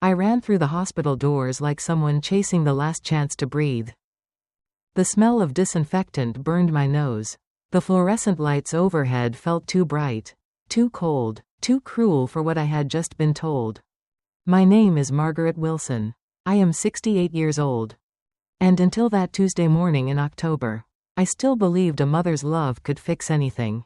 I ran through the hospital doors like someone chasing the last chance to breathe. The smell of disinfectant burned my nose. The fluorescent lights overhead felt too bright, too cold, too cruel for what I had just been told. My name is Margaret Wilson. I am 68 years old. And until that Tuesday morning in October, I still believed a mother's love could fix anything.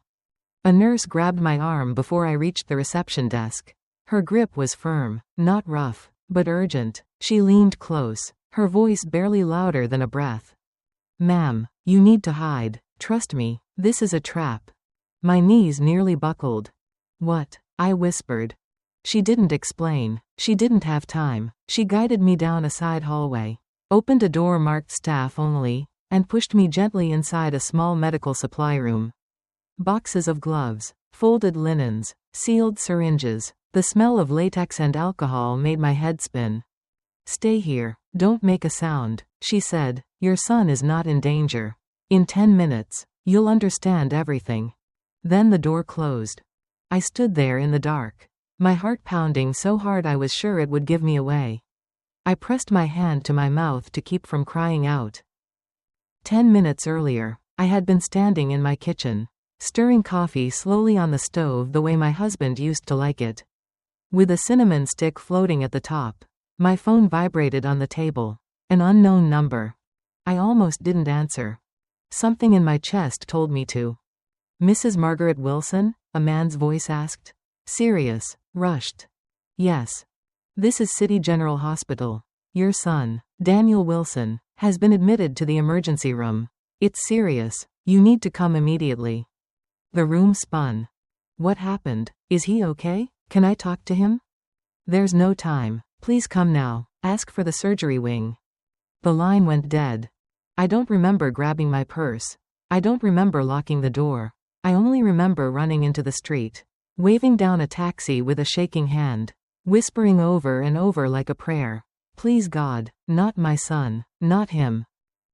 A nurse grabbed my arm before I reached the reception desk. Her grip was firm, not rough, but urgent. She leaned close, her voice barely louder than a breath. "Ma'am, you need to hide. Trust me, this is a trap." My knees nearly buckled. "What?" I whispered. She didn't explain. She didn't have time. She guided me down a side hallway, opened a door marked staff only, and pushed me gently inside a small medical supply room. Boxes of gloves, folded linens, sealed syringes. The smell of latex and alcohol made my head spin. "Stay here. Don't make a sound," she said. "Your son is not in danger. In 10 minutes, you'll understand everything." Then the door closed. I stood there in the dark, my heart pounding so hard I was sure it would give me away. I pressed my hand to my mouth to keep from crying out. 10 minutes earlier, I had been standing in my kitchen, stirring coffee slowly on the stove the way my husband used to like it. With a cinnamon stick floating at the top, my phone vibrated on the table. An unknown number. I almost didn't answer. Something in my chest told me to. "Mrs. Margaret Wilson?" a man's voice asked. Serious, rushed. "Yes. This is City General Hospital. Your son, Daniel Wilson, has been admitted to the emergency room. It's serious. You need to come immediately." The room spun. What happened? Is he okay? Can I talk to him? "There's no time. Please come now. Ask for the surgery wing." The line went dead. I don't remember grabbing my purse. I don't remember locking the door. I only remember running into the street, waving down a taxi with a shaking hand, whispering over and over like a prayer. "Please God, not my son, not him."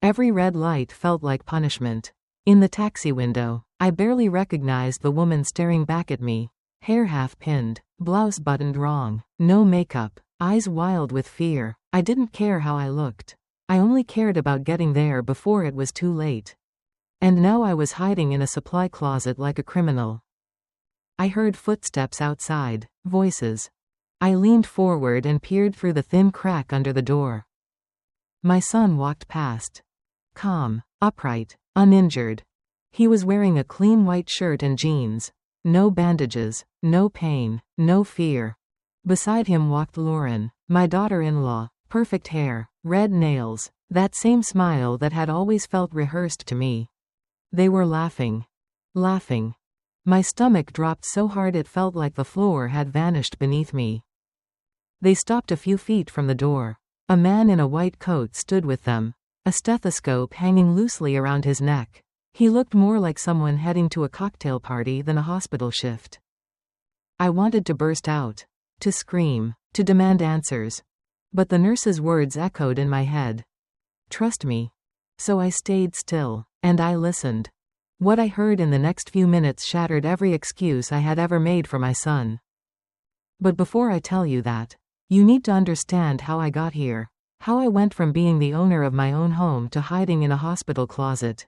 Every red light felt like punishment. In the taxi window, I barely recognized the woman staring back at me. Hair half pinned, blouse buttoned wrong, no makeup, eyes wild with fear. I didn't care how I looked. I only cared about getting there before it was too late. And now I was hiding in a supply closet like a criminal. I heard footsteps outside, voices. I leaned forward and peered through the thin crack under the door. My son walked past. Calm, upright, uninjured. He was wearing a clean white shirt and jeans. No bandages, no pain, no fear. Beside him walked Lauren, my daughter-in-law, perfect hair, red nails, that same smile that had always felt rehearsed to me. They were laughing. Laughing. My stomach dropped so hard it felt like the floor had vanished beneath me. They stopped a few feet from the door. A man in a white coat stood with them, a stethoscope hanging loosely around his neck. He looked more like someone heading to a cocktail party than a hospital shift. I wanted to burst out, to scream, to demand answers. But the nurse's words echoed in my head. "Trust me." So I stayed still, and I listened. What I heard in the next few minutes shattered every excuse I had ever made for my son. But before I tell you that, you need to understand how I got here. How I went from being the owner of my own home to hiding in a hospital closet,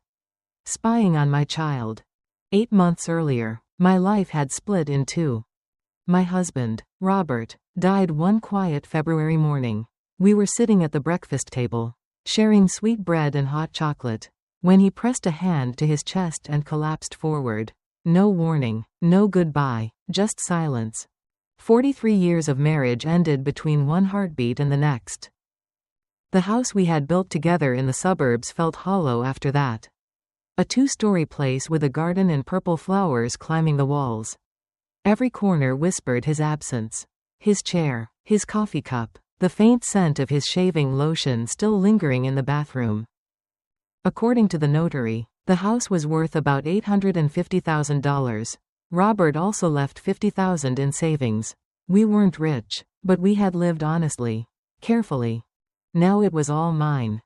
spying on my child. 8 months earlier, my life had split in two. My husband, Robert, died one quiet February morning. We were sitting at the breakfast table, sharing sweet bread and hot chocolate, when he pressed a hand to his chest and collapsed forward. No warning, no goodbye, just silence. 43 years of marriage ended between one heartbeat and the next. The house we had built together in the suburbs felt hollow after that. A 2-story place with a garden and purple flowers climbing the walls. Every corner whispered his absence. His chair, his coffee cup, the faint scent of his shaving lotion still lingering in the bathroom. According to the notary, the house was worth about $850,000. Robert also left $50,000 in savings. We weren't rich, but we had lived honestly, carefully. Now it was all mine.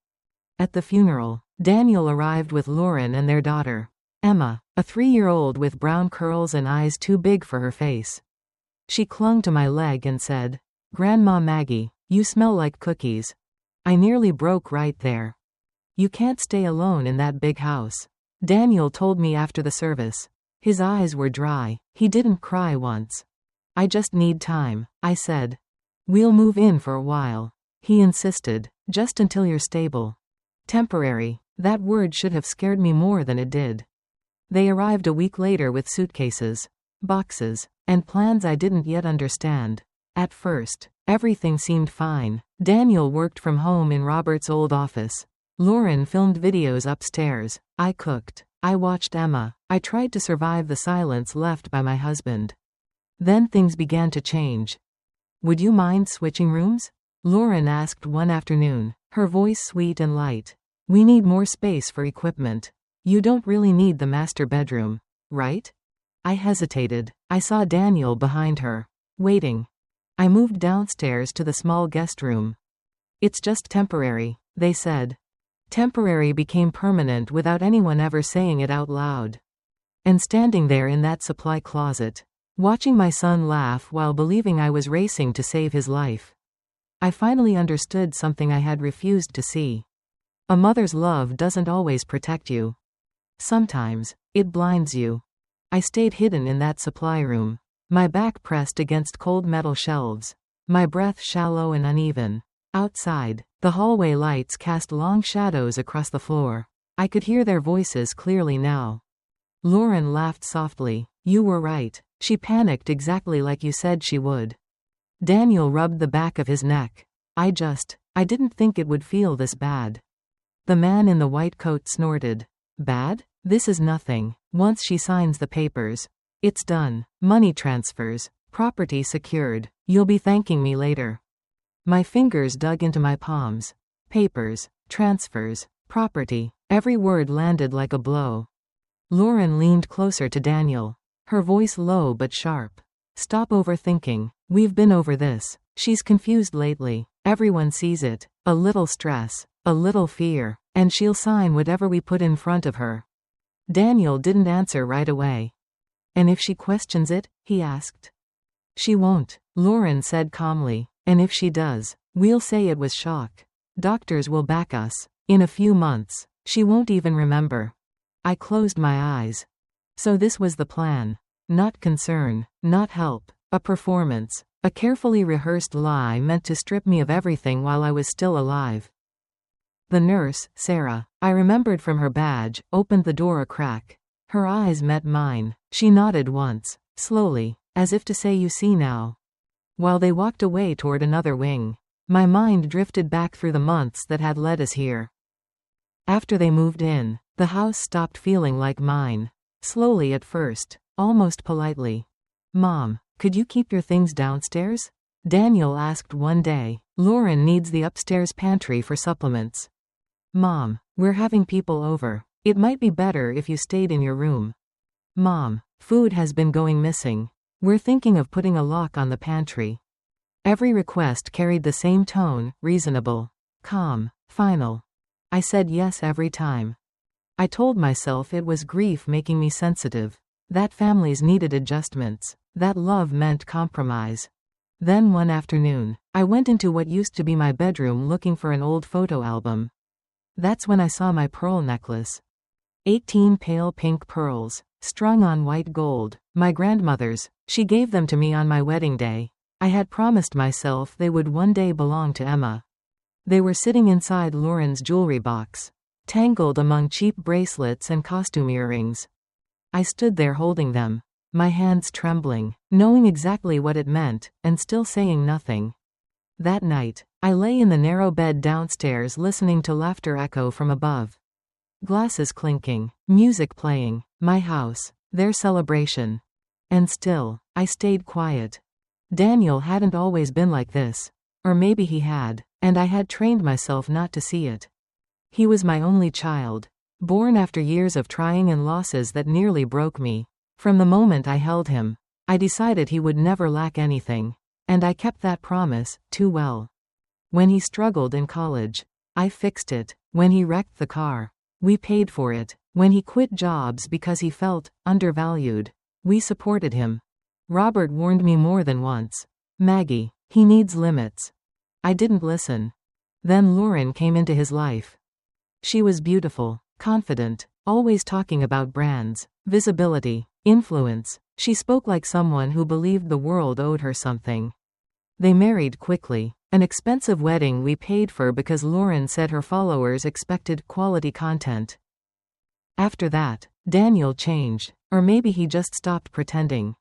At the funeral, Daniel arrived with Lauren and their daughter, Emma, a 3-year-old with brown curls and eyes too big for her face. She clung to my leg and said, "Grandma Maggie, You smell like cookies. I nearly broke right there. You can't stay alone in that big house. Daniel told me after the service. His eyes were dry. He didn't cry once. I just need time, I said. We'll move in for a while. He insisted. Just until you're stable. Temporary. That word should have scared me more than it did. They arrived a week later with suitcases, boxes, and plans I didn't yet understand. At first, everything seemed fine. Daniel worked from home in Robert's old office. Lauren filmed videos upstairs. I cooked. I watched Emma. I tried to survive the silence left by my husband. Then things began to change. Would you mind switching rooms? Lauren asked one afternoon, her voice sweet and light. We need more space for equipment. You don't really need the master bedroom, right? I hesitated. I saw Daniel behind her, waiting. I moved downstairs to the small guest room. It's just temporary, they said. Temporary became permanent without anyone ever saying it out loud. And standing there in that supply closet, watching my son laugh while believing I was racing to save his life, I finally understood something I had refused to see. A mother's love doesn't always protect you. Sometimes, it blinds you. I stayed hidden in that supply room, my back pressed against cold metal shelves, my breath shallow and uneven. Outside, the hallway lights cast long shadows across the floor. I could hear their voices clearly now. Lauren laughed softly. You were right. She panicked exactly like you said she would. Daniel rubbed the back of his neck. I didn't think it would feel this bad. The man in the white coat snorted. Bad? This is nothing. Once she signs the papers, it's done. Money transfers, property secured. You'll be thanking me later. My fingers dug into my palms. Papers, transfers, property. Every word landed like a blow. Lauren leaned closer to Daniel, her voice low but sharp. Stop overthinking. We've been over this. She's confused lately. Everyone sees it. A little stress, a little fear, and she'll sign whatever we put in front of her. Daniel didn't answer right away. And if she questions it? He asked. She won't, Lauren said calmly. And if she does, we'll say it was shock. Doctors will back us. In a few months, she won't even remember. I closed my eyes. So this was the plan. Not concern, not help, a performance, a carefully rehearsed lie meant to strip me of everything while I was still alive. The nurse, Sarah, I remembered from her badge, opened the door a crack. Her eyes met mine. She nodded once, slowly, as if to say you see now. While they walked away toward another wing, my mind drifted back through the months that had led us here. After they moved in, the house stopped feeling like mine. Slowly at first, almost politely. Mom, could you keep your things downstairs? Daniel asked one day. Lauren needs the upstairs pantry for supplements. Mom, we're having people over. It might be better if you stayed in your room. Mom, food has been going missing. We're thinking of putting a lock on the pantry. Every request carried the same tone, reasonable, calm, final. I said yes every time. I told myself it was grief making me sensitive. That families needed adjustments. That love meant compromise. Then one afternoon, I went into what used to be my bedroom looking for an old photo album. That's when I saw my pearl necklace. 18 pale pink pearls, strung on white gold. My grandmother's. She gave them to me on my wedding day. I had promised myself they would one day belong to Emma. They were sitting inside Lauren's jewelry box, tangled among cheap bracelets and costume earrings. I stood there holding them, my hands trembling, knowing exactly what it meant, and still saying nothing. That night, I lay in the narrow bed downstairs listening to laughter echo from above. Glasses clinking, music playing, my house, their celebration. And still, I stayed quiet. Daniel hadn't always been like this. Or maybe he had, and I had trained myself not to see it. He was my only child, born after years of trying and losses that nearly broke me. From the moment I held him, I decided he would never lack anything. And I kept that promise, too well. When he struggled in college, I fixed it. When he wrecked the car, we paid for it. When he quit jobs because he felt undervalued, we supported him. Robert warned me more than once. Maggie, he needs limits. I didn't listen. Then Lauren came into his life. She was beautiful, confident, always talking about brands, visibility, influence. She spoke like someone who believed the world owed her something. They married quickly. An expensive wedding we paid for because Lauren said her followers expected quality content. After that, Daniel changed, or maybe he just stopped pretending.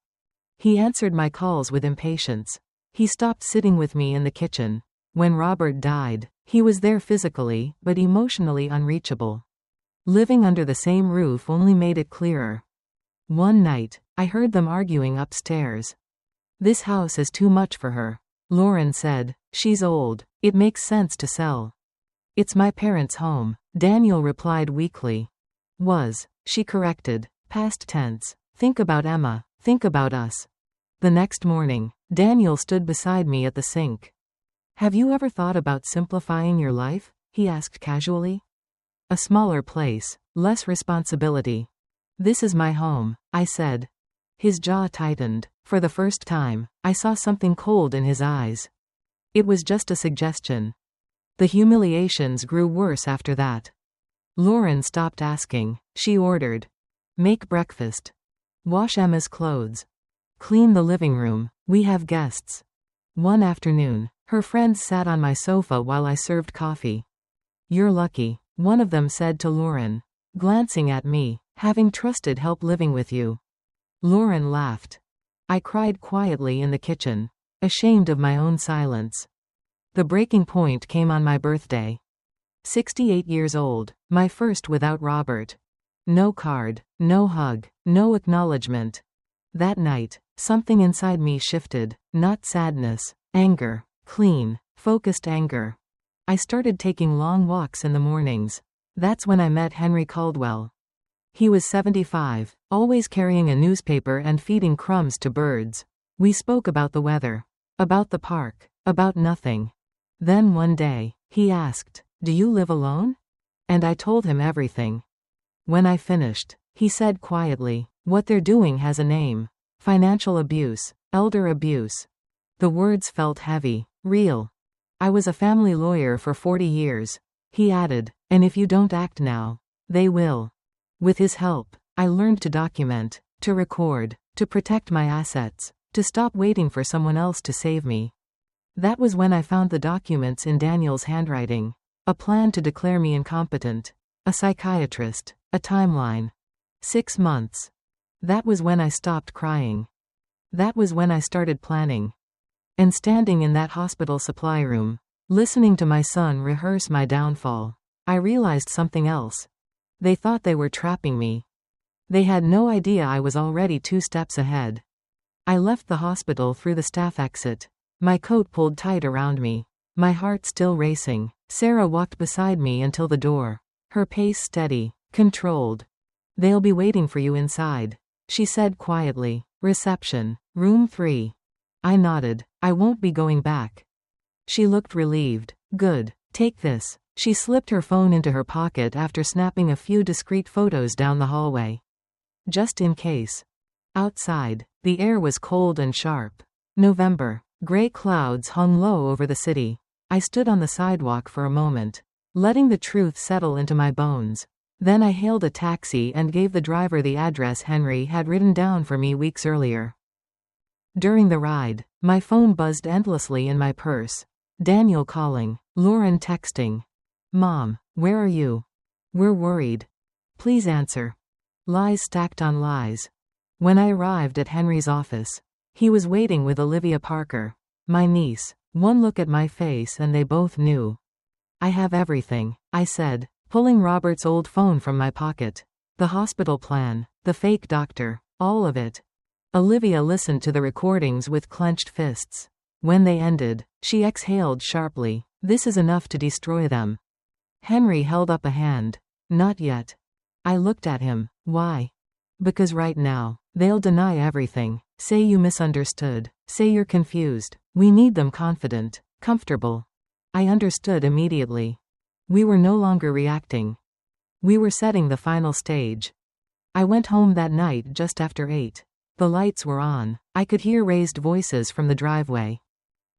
He answered my calls with impatience. He stopped sitting with me in the kitchen. When Robert died, he was there physically, but emotionally unreachable. Living under the same roof only made it clearer. One night, I heard them arguing upstairs. "This house is too much for her," Lauren said. "She's old. It makes sense to sell." "It's my parents' home," Daniel replied weakly. "Was," she corrected. Past tense. "Think about Emma. Think about us." The next morning, Daniel stood beside me at the sink. "Have you ever thought about simplifying your life?" he asked casually. "A smaller place, less responsibility." "This is my home," I said. His jaw tightened. For the first time, I saw something cold in his eyes. It was just a suggestion. The humiliations grew worse after that. Lauren stopped asking. She ordered. "Make breakfast. Wash Emma's clothes. Clean the living room. We have guests." One afternoon, her friends sat on my sofa while I served coffee. "You're lucky," one of them said to Lauren, glancing at me, "having trusted help living with you." Lauren laughed. I cried quietly in the kitchen, ashamed of my own silence. The breaking point came on my birthday. 68 years old, my first without Robert. No card, no hug, no acknowledgement. That night, something inside me shifted, not sadness, anger, clean, focused anger. I started taking long walks in the mornings. That's when I met Henry Caldwell. He was 75, always carrying a newspaper and feeding crumbs to birds. We spoke about the weather, about the park, about nothing. Then one day, he asked, "Do you live alone?" And I told him everything. When I finished, he said quietly, "What they're doing has a name. Financial abuse, elder abuse." The words felt heavy, real. "I was a family lawyer for 40 years. He added, "And if you don't act now, they will." With his help, I learned to document, to record, to protect my assets, to stop waiting for someone else to save me. That was when I found the documents in Daniel's handwriting. A plan to declare me incompetent. A psychiatrist. A timeline. 6 months. That was when I stopped crying. That was when I started planning. And standing in that hospital supply room, listening to my son rehearse my downfall, I realized something else. They thought they were trapping me. They had no idea I was already 2 steps ahead. I left the hospital through the staff exit. My coat pulled tight around me. My heart still racing. Sarah walked beside me until the door. Her pace steady, controlled. "They'll be waiting for you inside," she said quietly. "Reception, room 3. I nodded. "I won't be going back." She looked relieved. "Good. Take this." She slipped her phone into her pocket after snapping a few discreet photos down the hallway. Just in case. Outside, the air was cold and sharp. November. Gray clouds hung low over the city. I stood on the sidewalk for a moment, letting the truth settle into my bones. Then I hailed a taxi and gave the driver the address Henry had written down for me weeks earlier. During the ride, my phone buzzed endlessly in my purse. Daniel calling. Lauren texting. "Mom, where are you? We're worried. Please answer." Lies stacked on lies. When I arrived at Henry's office, he was waiting with Olivia Parker, my niece. One look at my face and they both knew. "I have everything," I said, pulling Robert's old phone from my pocket. "The hospital plan, the fake doctor, all of it." Olivia listened to the recordings with clenched fists. When they ended, she exhaled sharply. "This is enough to destroy them." Henry held up a hand. "Not yet." I looked at him. "Why?" "Because right now, they'll deny everything. Say you misunderstood. Say you're confused. We need them confident, comfortable." I understood immediately. We were no longer reacting. We were setting the final stage. I went home that night just after 8. The lights were on. I could hear raised voices from the driveway.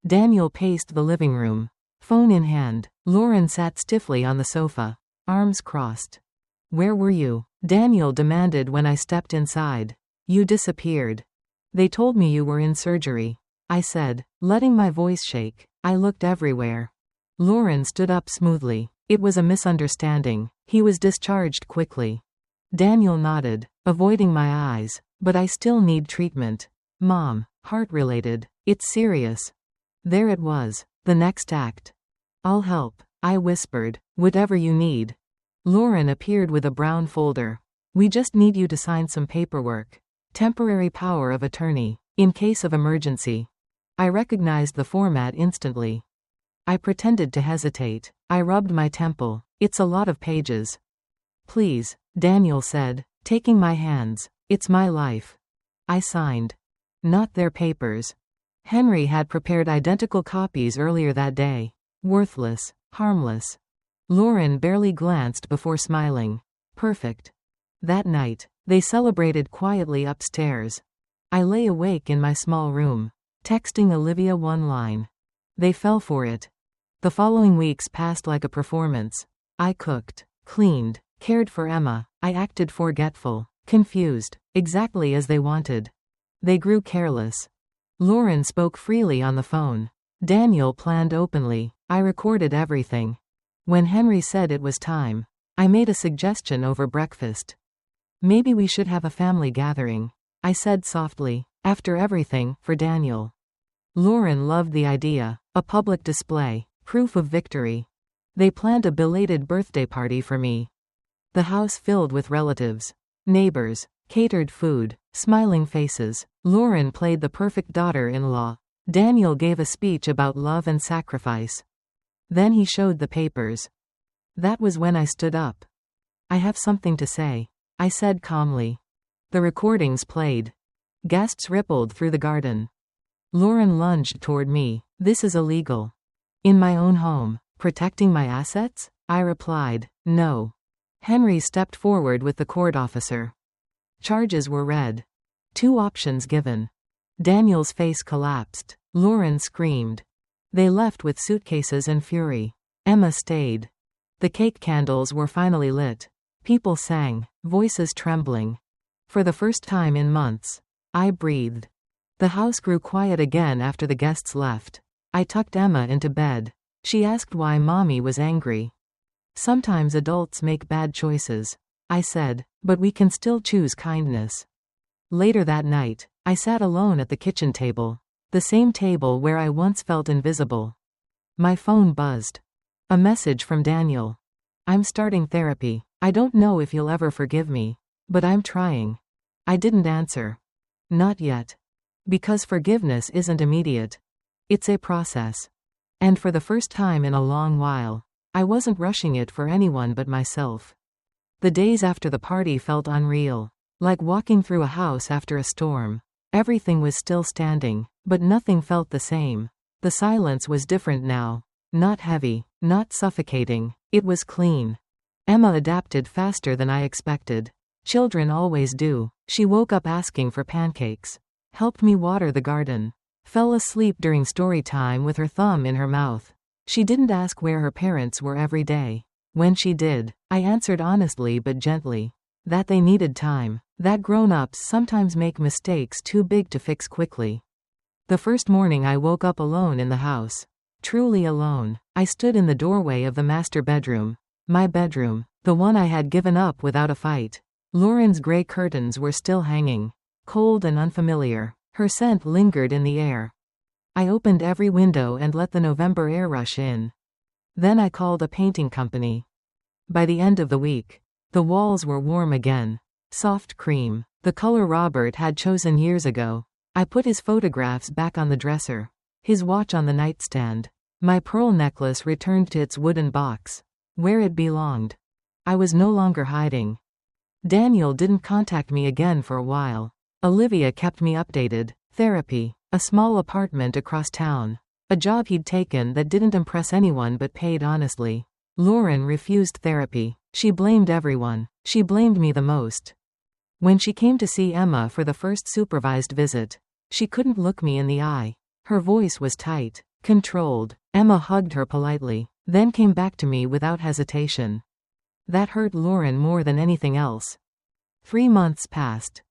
Daniel paced the living room, Phone in hand, Lauren sat stiffly on the sofa, arms crossed. Where were you? Daniel demanded when I stepped inside. You disappeared. They told me you were in surgery, I said, letting my voice shake. I looked everywhere. Lauren stood up smoothly. It was a misunderstanding. He was discharged quickly. Daniel nodded, avoiding my eyes. But I still need treatment. Mom, heart-related. It's serious. There it was, the next act. I'll help, I whispered. Whatever you need. Lauren appeared with a brown folder. We just need you to sign some paperwork. Temporary power of attorney, in case of emergency. I recognized the format instantly. I pretended to hesitate. I rubbed my temple. It's a lot of pages. Please, Daniel said, taking my hands. It's my life. I signed. Not their papers. Henry had prepared identical copies earlier that day. Worthless, harmless. Lauren barely glanced before smiling. Perfect. That night, they celebrated quietly upstairs. I lay awake in my small room, texting Olivia one line. They fell for it. The following weeks passed like a performance. I cooked, cleaned, cared for Emma. I acted forgetful, confused, exactly as they wanted. They grew careless. Lauren spoke freely on the phone. Daniel planned openly. I recorded everything. When Henry said it was time, I made a suggestion over breakfast. Maybe we should have a family gathering, I said softly, after everything, for Daniel. Lauren loved the idea, a public display, proof of victory. They planned a belated birthday party for me. The house filled with relatives, neighbors, catered food, smiling faces. Lauren played the perfect daughter-in-law. Daniel gave a speech about love and sacrifice. Then he showed the papers. That was when I stood up. I have something to say, I said calmly. The recordings played. Guests rippled through the garden. Lauren lunged toward me. This is illegal. In my own home, protecting my assets? I replied, no. Henry stepped forward with the court officer. Charges were read. 2 options given. Daniel's face collapsed. Lauren screamed. They left with suitcases and fury. Emma stayed. The cake candles were finally lit. People sang, voices trembling. For the first time in months, I breathed. The house grew quiet again after the guests left. I tucked Emma into bed. She asked why Mommy was angry. Sometimes adults make bad choices, I said, but we can still choose kindness. Later that night, I sat alone at the kitchen table. The same table where I once felt invisible. My phone buzzed. A message from Daniel. I'm starting therapy. I don't know if you'll ever forgive me, but I'm trying. I didn't answer. Not yet. Because forgiveness isn't immediate. It's a process. And for the first time in a long while, I wasn't rushing it for anyone but myself. The days after the party felt unreal. Like walking through a house after a storm. Everything was still standing, but nothing felt the same. The silence was different now. Not heavy, not suffocating. It was clean. Emma adapted faster than I expected. Children always do. She woke up asking for pancakes. Helped me water the garden. Fell asleep during story time with her thumb in her mouth. She didn't ask where her parents were every day. When she did, I answered honestly but gently. That they needed time. That grown-ups sometimes make mistakes too big to fix quickly. The first morning I woke up alone in the house. Truly alone. I stood in the doorway of the master bedroom. My bedroom. The one I had given up without a fight. Lauren's gray curtains were still hanging. Cold and unfamiliar. Her scent lingered in the air. I opened every window and let the November air rush in. Then I called a painting company. By the end of the week, the walls were warm again. Soft cream. The color Robert had chosen years ago. I put his photographs back on the dresser. His watch on the nightstand. My pearl necklace returned to its wooden box, where it belonged. I was no longer hiding. Daniel didn't contact me again for a while. Olivia kept me updated. Therapy. A small apartment across town. A job he'd taken that didn't impress anyone but paid honestly. Lauren refused therapy. She blamed everyone. She blamed me the most. When she came to see Emma for the first supervised visit, she couldn't look me in the eye. Her voice was tight, controlled, Emma hugged her politely, then came back to me without hesitation. That hurt Lauren more than anything else. 3 months passed.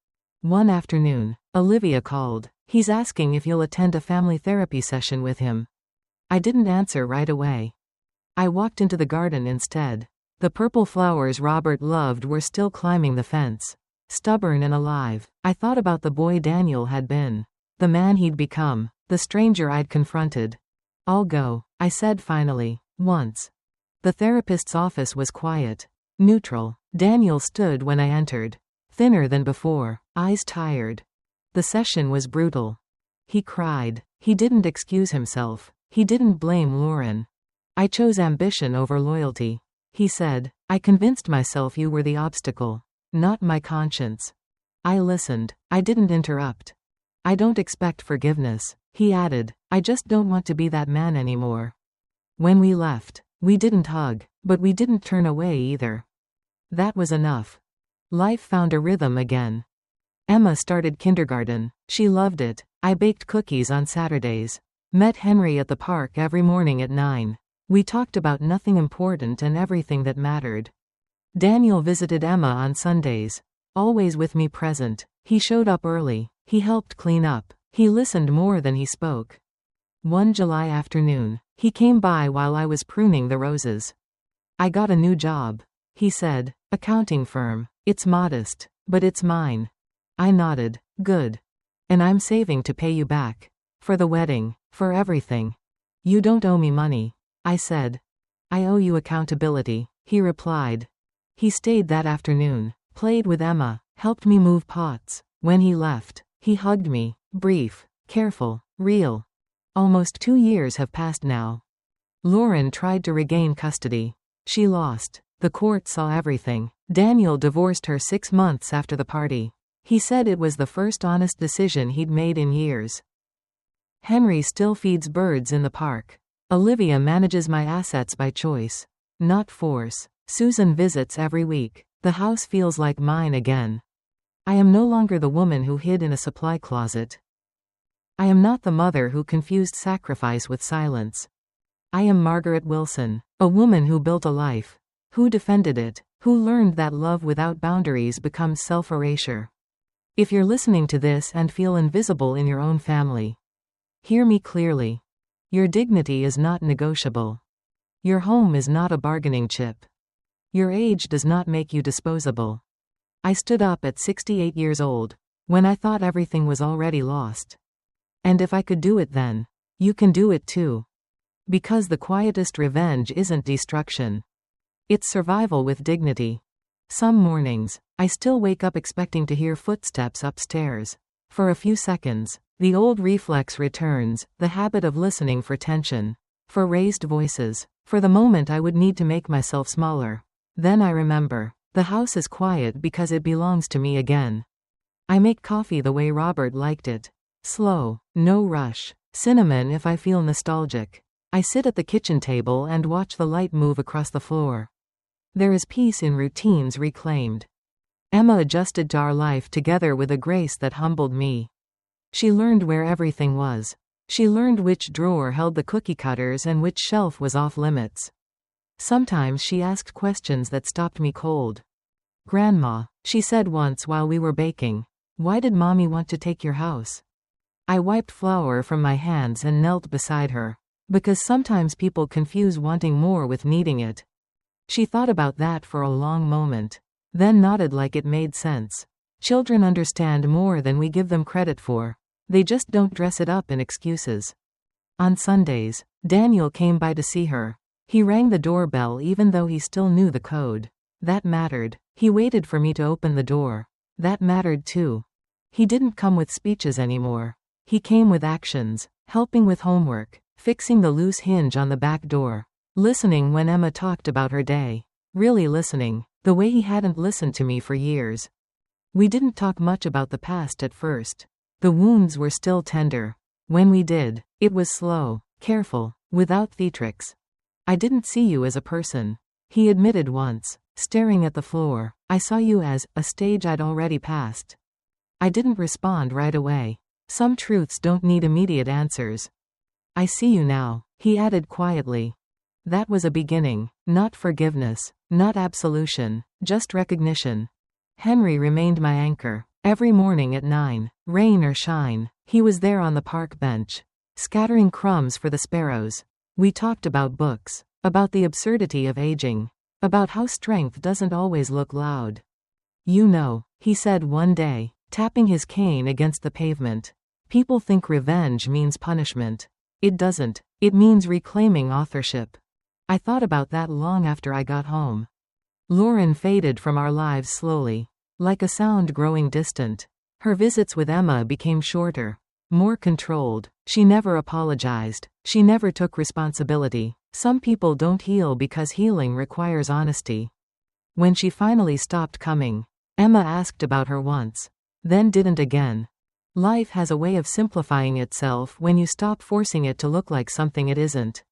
One afternoon, Olivia called. He's asking if you'll attend a family therapy session with him. I didn't answer right away. I walked into the garden instead. The purple flowers Robert loved were still climbing the fence. Stubborn and alive. I thought about the boy Daniel had been. The man he'd become. The stranger I'd confronted. I'll go, I said finally, once. The therapist's office was quiet. Neutral. Daniel stood when I entered. Thinner than before, eyes tired. The session was brutal. He cried. He didn't excuse himself. He didn't blame Lauren. I chose ambition over loyalty. He said, I convinced myself you were the obstacle, not my conscience. I listened. I didn't interrupt. I don't expect forgiveness, he added. I just don't want to be that man anymore. When we left, we didn't hug, but we didn't turn away either. That was enough. Life found a rhythm again. Emma started kindergarten. She loved it. I baked cookies on Saturdays. Met Henry at the park every morning at 9. We talked about nothing important and everything that mattered. Daniel visited Emma on Sundays. Always with me present. He showed up early. He helped clean up. He listened more than he spoke. One July afternoon, he came by while I was pruning the roses. I got a new job, he said. Accounting firm. It's modest, but it's mine. I nodded. Good. And I'm saving to pay you back. For the wedding. For everything. You don't owe me money, I said. I owe you accountability, he replied. He stayed that afternoon, played with Emma, helped me move pots. When he left, he hugged me. Brief, careful, real. Almost 2 years have passed now. Lauren tried to regain custody. She lost. The court saw everything. Daniel divorced her 6 months after the party. He said it was the first honest decision he'd made in years. Henry still feeds birds in the park. Olivia manages my assets by choice, not force. Susan visits every week. The house feels like mine again. I am no longer the woman who hid in a supply closet. I am not the mother who confused sacrifice with silence. I am Margaret Wilson, a woman who built a life, who defended it, who learned that love without boundaries becomes self-erasure. If you're listening to this and feel invisible in your own family, hear me clearly. Your dignity is not negotiable. Your home is not a bargaining chip. Your age does not make you disposable. I stood up at 68 years old, when I thought everything was already lost. And if I could do it then, you can do it too. Because the quietest revenge isn't destruction. It's survival with dignity. Some mornings, I still wake up expecting to hear footsteps upstairs. For a few seconds, the old reflex returns, the habit of listening for tension, for raised voices, for the moment I would need to make myself smaller. Then I remember, the house is quiet because it belongs to me again. I make coffee the way Robert liked it. Slow, no rush, cinnamon if I feel nostalgic. I sit at the kitchen table and watch the light move across the floor. There is peace in routines reclaimed. Emma adjusted to our life together with a grace that humbled me. She learned where everything was. She learned which drawer held the cookie cutters and which shelf was off limits. Sometimes she asked questions that stopped me cold. Grandma, she said once while we were baking, why did Mommy want to take your house? I wiped flour from my hands and knelt beside her. Because sometimes people confuse wanting more with needing it. She thought about that for a long moment, then nodded like it made sense. Children understand more than we give them credit for. They just don't dress it up in excuses. On Sundays, Daniel came by to see her. He rang the doorbell even though he still knew the code. That mattered. He waited for me to open the door. That mattered too. He didn't come with speeches anymore. He came with actions, helping with homework, fixing the loose hinge on the back door, listening when Emma talked about her day. Really listening, the way he hadn't listened to me for years. We didn't talk much about the past at first. The wounds were still tender. When we did, it was slow, careful, without theatrics. I didn't see you as a person, he admitted once, staring at the floor. I saw you as a stage I'd already passed. I didn't respond right away. Some truths don't need immediate answers. I see you now, he added quietly. That was a beginning, not forgiveness, not absolution, just recognition. Henry remained my anchor. Every morning at 9, rain or shine, he was there on the park bench, scattering crumbs for the sparrows. We talked about books, about the absurdity of aging, about how strength doesn't always look loud. You know, he said one day, tapping his cane against the pavement. People think revenge means punishment. It doesn't, it means reclaiming authorship. I thought about that long after I got home. Lauren faded from our lives slowly, like a sound growing distant. Her visits with Emma became shorter, more controlled. She never apologized. She never took responsibility. Some people don't heal because healing requires honesty. When she finally stopped coming, Emma asked about her once, then didn't again. Life has a way of simplifying itself when you stop forcing it to look like something it isn't.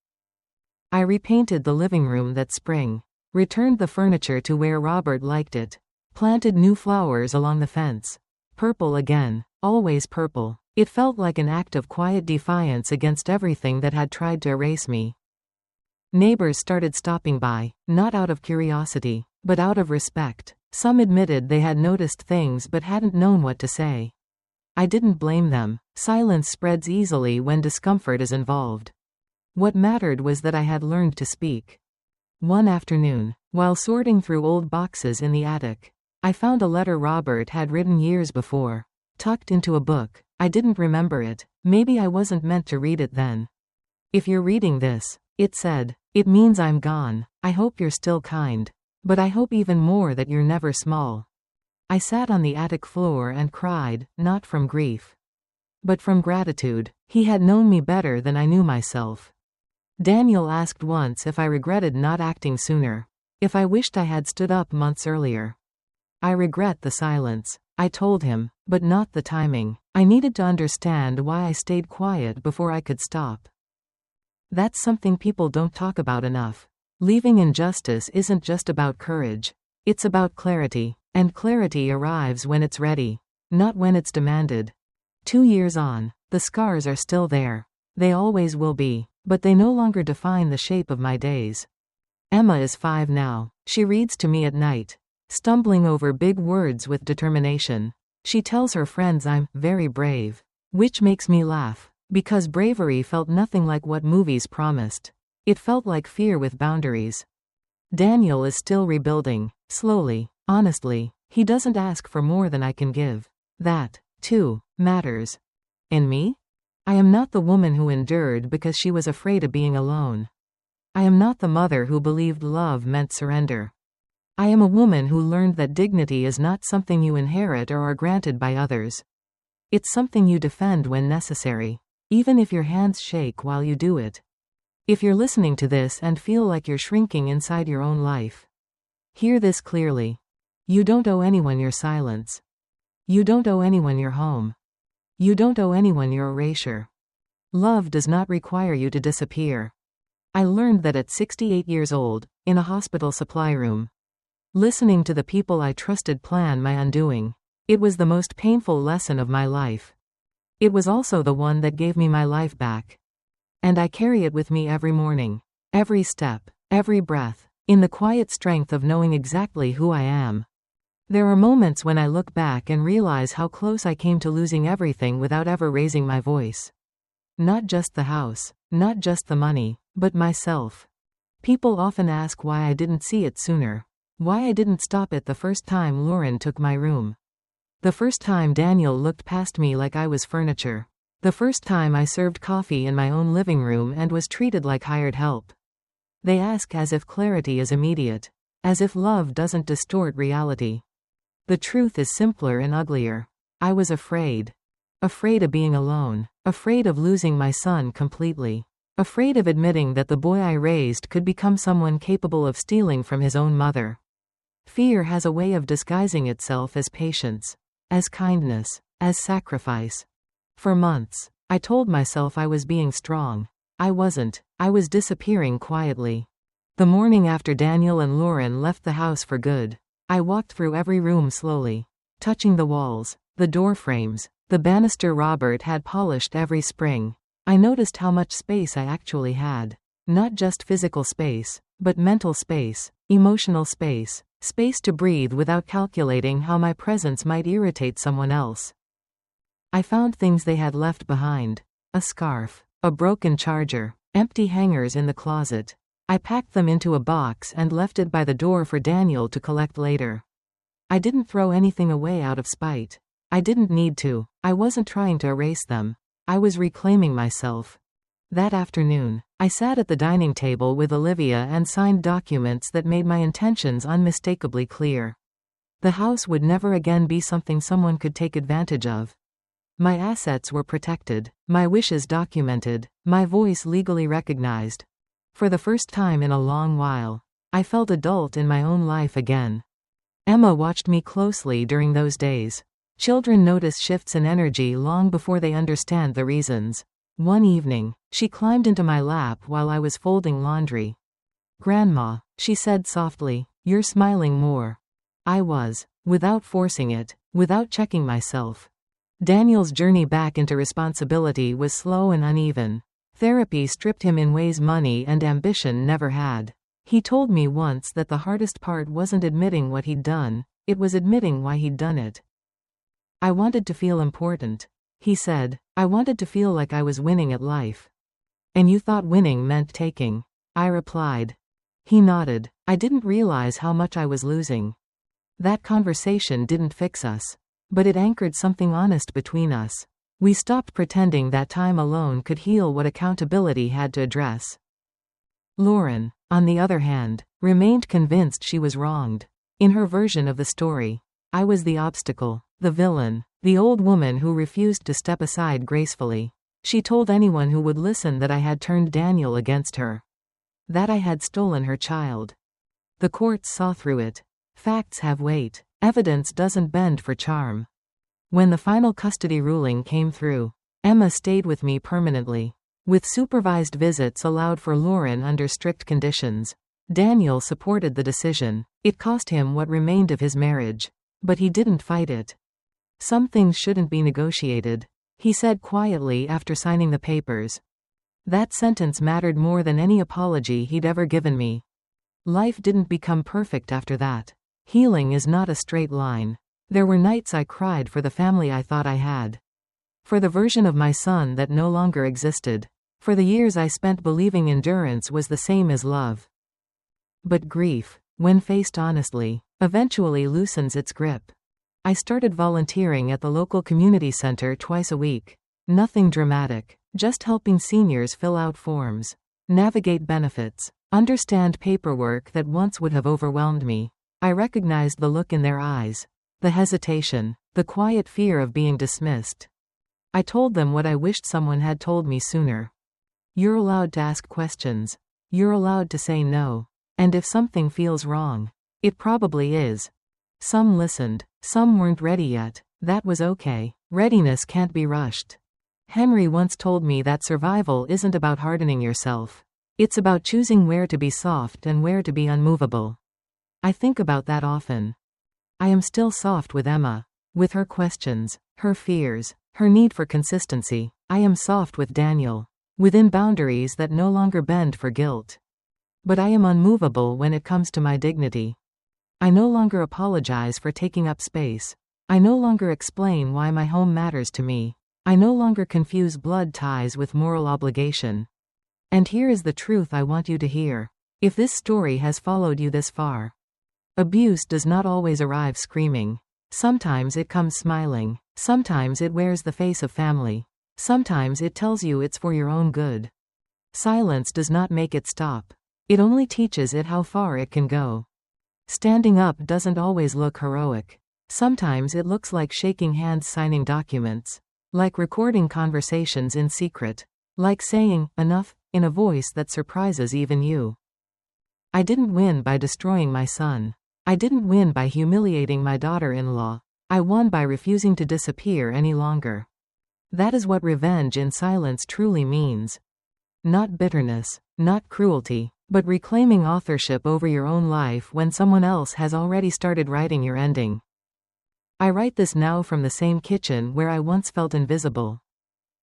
I repainted the living room that spring, returned the furniture to where Robert liked it, planted new flowers along the fence. Purple again, always purple. It felt like an act of quiet defiance against everything that had tried to erase me. Neighbors started stopping by, not out of curiosity, but out of respect. Some admitted they had noticed things but hadn't known what to say. I didn't blame them. Silence spreads easily when discomfort is involved. What mattered was that I had learned to speak. One afternoon, while sorting through old boxes in the attic, I found a letter Robert had written years before, tucked into a book. I didn't remember it. Maybe I wasn't meant to read it then. If you're reading this, it said, it means I'm gone. I hope you're still kind. But I hope even more that you're never small. I sat on the attic floor and cried, not from grief, but from gratitude. He had known me better than I knew myself. Daniel asked once if I regretted not acting sooner, if I wished I had stood up months earlier. I regret the silence, I told him, but not the timing. I needed to understand why I stayed quiet before I could stop. That's something people don't talk about enough. Leaving injustice isn't just about courage. It's about clarity, and clarity arrives when it's ready, not when it's demanded. 2 years on, the scars are still there. They always will be, but they no longer define the shape of my days. Emma is 5 now. She reads to me at night, stumbling over big words with determination. She tells her friends I'm very brave, which makes me laugh, because bravery felt nothing like what movies promised. It felt like fear with boundaries. Daniel is still rebuilding, slowly, honestly. He doesn't ask for more than I can give. That, too, matters. And me? I am not the woman who endured because she was afraid of being alone. I am not the mother who believed love meant surrender. I am a woman who learned that dignity is not something you inherit or are granted by others. It's something you defend when necessary, even if your hands shake while you do it. If you're listening to this and feel like you're shrinking inside your own life, hear this clearly. You don't owe anyone your silence. You don't owe anyone your home. You don't owe anyone your erasure. Love does not require you to disappear. I learned that at 68 years old, in a hospital supply room, listening to the people I trusted plan my undoing. It was the most painful lesson of my life. It was also the one that gave me my life back. And I carry it with me every morning, every step, every breath, in the quiet strength of knowing exactly who I am. There are moments when I look back and realize how close I came to losing everything without ever raising my voice. Not just the house, not just the money, but myself. People often ask why I didn't see it sooner. Why I didn't stop it the first time Lauren took my room. The first time Daniel looked past me like I was furniture. The first time I served coffee in my own living room and was treated like hired help. They ask as if clarity is immediate, as if love doesn't distort reality. The truth is simpler and uglier. I was afraid. Afraid of being alone. Afraid of losing my son completely. Afraid of admitting that the boy I raised could become someone capable of stealing from his own mother. Fear has a way of disguising itself as patience, as kindness, as sacrifice. For months, I told myself I was being strong. I wasn't. I was disappearing quietly. The morning after Daniel and Lauren left the house for good, I walked through every room slowly, touching the walls, the door frames, the banister Robert had polished every spring. I noticed how much space I actually had. Not just physical space, but mental space, emotional space, space to breathe without calculating how my presence might irritate someone else. I found things they had left behind. A scarf, a broken charger, empty hangers in the closet. I packed them into a box and left it by the door for Daniel to collect later. I didn't throw anything away out of spite. I didn't need to. I wasn't trying to erase them. I was reclaiming myself. That afternoon, I sat at the dining table with Olivia and signed documents that made my intentions unmistakably clear. The house would never again be something someone could take advantage of. My assets were protected, my wishes documented, my voice legally recognized. For the first time in a long while, I felt adult in my own life again. Emma watched me closely during those days. Children notice shifts in energy long before they understand the reasons. One evening, she climbed into my lap while I was folding laundry. "Grandma," she said softly, "you're smiling more." I was, without forcing it, without checking myself. Daniel's journey back into responsibility was slow and uneven. Therapy stripped him in ways money and ambition never had. He told me once that the hardest part wasn't admitting what he'd done, it was admitting why he'd done it. "I wanted to feel important," he said. "I wanted to feel like I was winning at life." "And you thought winning meant taking?" I replied. He nodded. "I didn't realize how much I was losing." That conversation didn't fix us, but it anchored something honest between us. We stopped pretending that time alone could heal what accountability had to address. Lauren, on the other hand, remained convinced she was wronged. In her version of the story, I was the obstacle, the villain, the old woman who refused to step aside gracefully. She told anyone who would listen that I had turned Daniel against her, that I had stolen her child. The courts saw through it. Facts have weight. Evidence doesn't bend for charm. When the final custody ruling came through, Emma stayed with me permanently. With supervised visits allowed for Lauren under strict conditions. Daniel supported the decision. It cost him what remained of his marriage. But he didn't fight it. "Some things shouldn't be negotiated," he said quietly after signing the papers. That sentence mattered more than any apology he'd ever given me. Life didn't become perfect after that. Healing is not a straight line. There were nights I cried for the family I thought I had. For the version of my son that no longer existed. For the years I spent believing endurance was the same as love. But grief, when faced honestly, eventually loosens its grip. I started volunteering at the local community center twice a week. Nothing dramatic, just helping seniors fill out forms, navigate benefits, understand paperwork that once would have overwhelmed me. I recognized the look in their eyes. The hesitation, the quiet fear of being dismissed. I told them what I wished someone had told me sooner. You're allowed to ask questions. You're allowed to say no. And if something feels wrong, it probably is. Some listened. Some weren't ready yet. That was okay. Readiness can't be rushed. Henry once told me that survival isn't about hardening yourself. It's about choosing where to be soft and where to be unmovable. I think about that often. I am still soft with Emma. With her questions, her fears, her need for consistency. I am soft with Daniel. Within boundaries that no longer bend for guilt. But I am unmovable when it comes to my dignity. I no longer apologize for taking up space. I no longer explain why my home matters to me. I no longer confuse blood ties with moral obligation. And here is the truth I want you to hear. If this story has followed you this far, abuse does not always arrive screaming. Sometimes it comes smiling. Sometimes it wears the face of family. Sometimes it tells you it's for your own good. Silence does not make it stop. It only teaches it how far it can go. Standing up doesn't always look heroic. Sometimes it looks like shaking hands signing documents. Like recording conversations in secret. Like saying, "enough," in a voice that surprises even you. I didn't win by destroying my son. I didn't win by humiliating my daughter-in-law. I won by refusing to disappear any longer. That is what revenge in silence truly means. Not bitterness, not cruelty, but reclaiming authorship over your own life when someone else has already started writing your ending. I write this now from the same kitchen where I once felt invisible.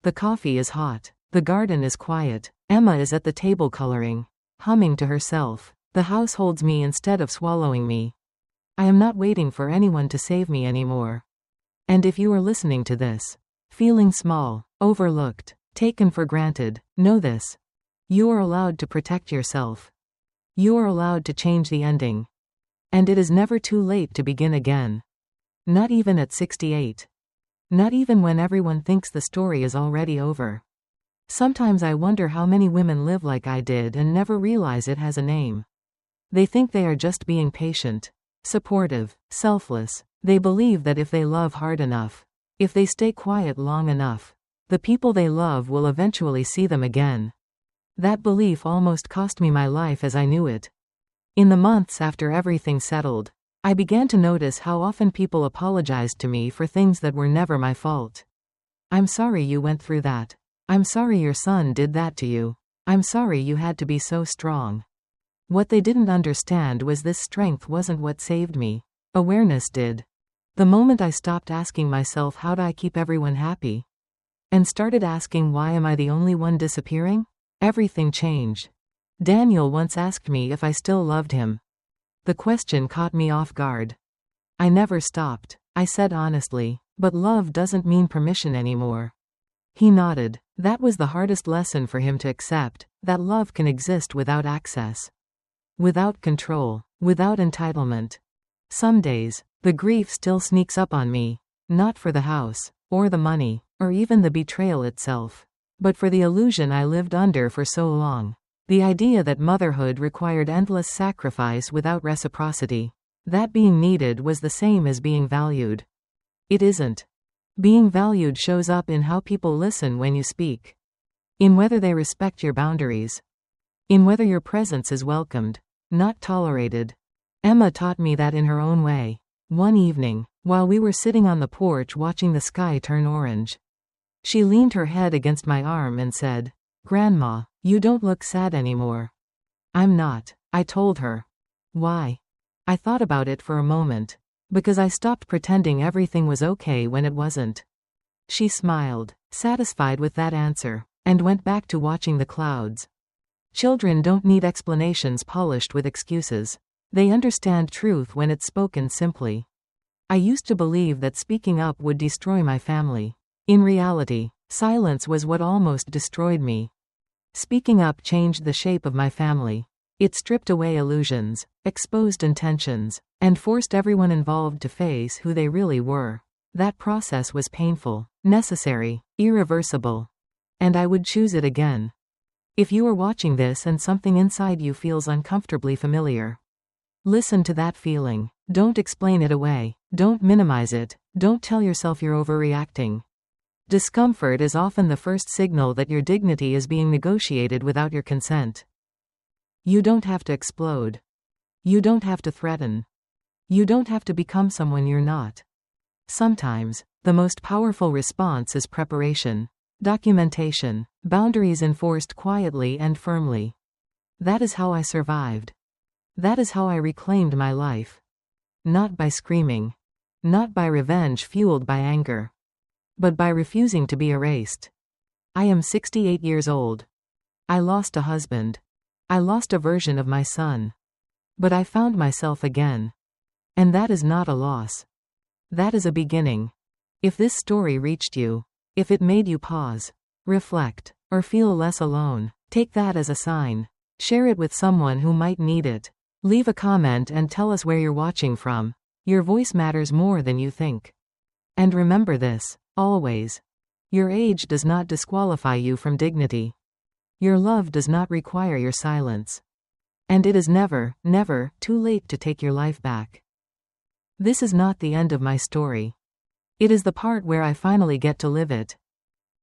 The coffee is hot. The garden is quiet. Emma is at the table coloring, humming to herself. The house holds me instead of swallowing me. I am not waiting for anyone to save me anymore. And if you are listening to this, feeling small, overlooked, taken for granted, know this. You are allowed to protect yourself. You are allowed to change the ending. And it is never too late to begin again. Not even at 68. Not even when everyone thinks the story is already over. Sometimes I wonder how many women live like I did and never realize it has a name. They think they are just being patient, supportive, selfless. They believe that if they love hard enough, if they stay quiet long enough, the people they love will eventually see them again. That belief almost cost me my life as I knew it. In the months after everything settled, I began to notice how often people apologized to me for things that were never my fault. I'm sorry you went through that. I'm sorry your son did that to you. I'm sorry you had to be so strong. What they didn't understand was this strength wasn't what saved me. Awareness did. The moment I stopped asking myself how do I keep everyone happy, and started asking why am I the only one disappearing, everything changed. Daniel once asked me if I still loved him. The question caught me off guard. I never stopped. I said honestly, but love doesn't mean permission anymore. He nodded. That was the hardest lesson for him to accept, that love can exist without access. Without control. Without entitlement. Some days, the grief still sneaks up on me. Not for the house, or the money, or even the betrayal itself, but for the illusion I lived under for so long. The idea that motherhood required endless sacrifice without reciprocity. That being needed was the same as being valued. It isn't. Being valued shows up in how people listen when you speak. In whether they respect your boundaries. In whether your presence is welcomed, not tolerated. Emma taught me that in her own way. One evening, while we were sitting on the porch watching the sky turn orange, she leaned her head against my arm and said, "Grandma, you don't look sad anymore." "I'm not," I told her. "Why?" I thought about it for a moment. Because I stopped pretending everything was okay when it wasn't. She smiled, satisfied with that answer, and went back to watching the clouds. Children don't need explanations polished with excuses. They understand truth when it's spoken simply. I used to believe that speaking up would destroy my family. In reality, silence was what almost destroyed me. Speaking up changed the shape of my family. It stripped away illusions, exposed intentions, and forced everyone involved to face who they really were. That process was painful, necessary, irreversible. And I would choose it again. If you are watching this and something inside you feels uncomfortably familiar, listen to that feeling. Don't explain it away. Don't minimize it. Don't tell yourself you're overreacting. Discomfort is often the first signal that your dignity is being negotiated without your consent. You don't have to explode. You don't have to threaten. You don't have to become someone you're not. Sometimes, the most powerful response is preparation, documentation, boundaries enforced quietly and firmly. That is how I survived. That is how I reclaimed my life. Not by screaming. Not by revenge fueled by anger. But by refusing to be erased. I am 68 years old. I lost a husband. I lost a version of my son. But I found myself again. And that is not a loss. That is a beginning. If this story reached you, if it made you pause, reflect, or feel less alone, take that as a sign. Share it with someone who might need it. Leave a comment and tell us where you're watching from. Your voice matters more than you think. And remember this, always. Your age does not disqualify you from dignity. Your love does not require your silence. And it is never, never, too late to take your life back. This is not the end of my story. It is the part where I finally get to live it.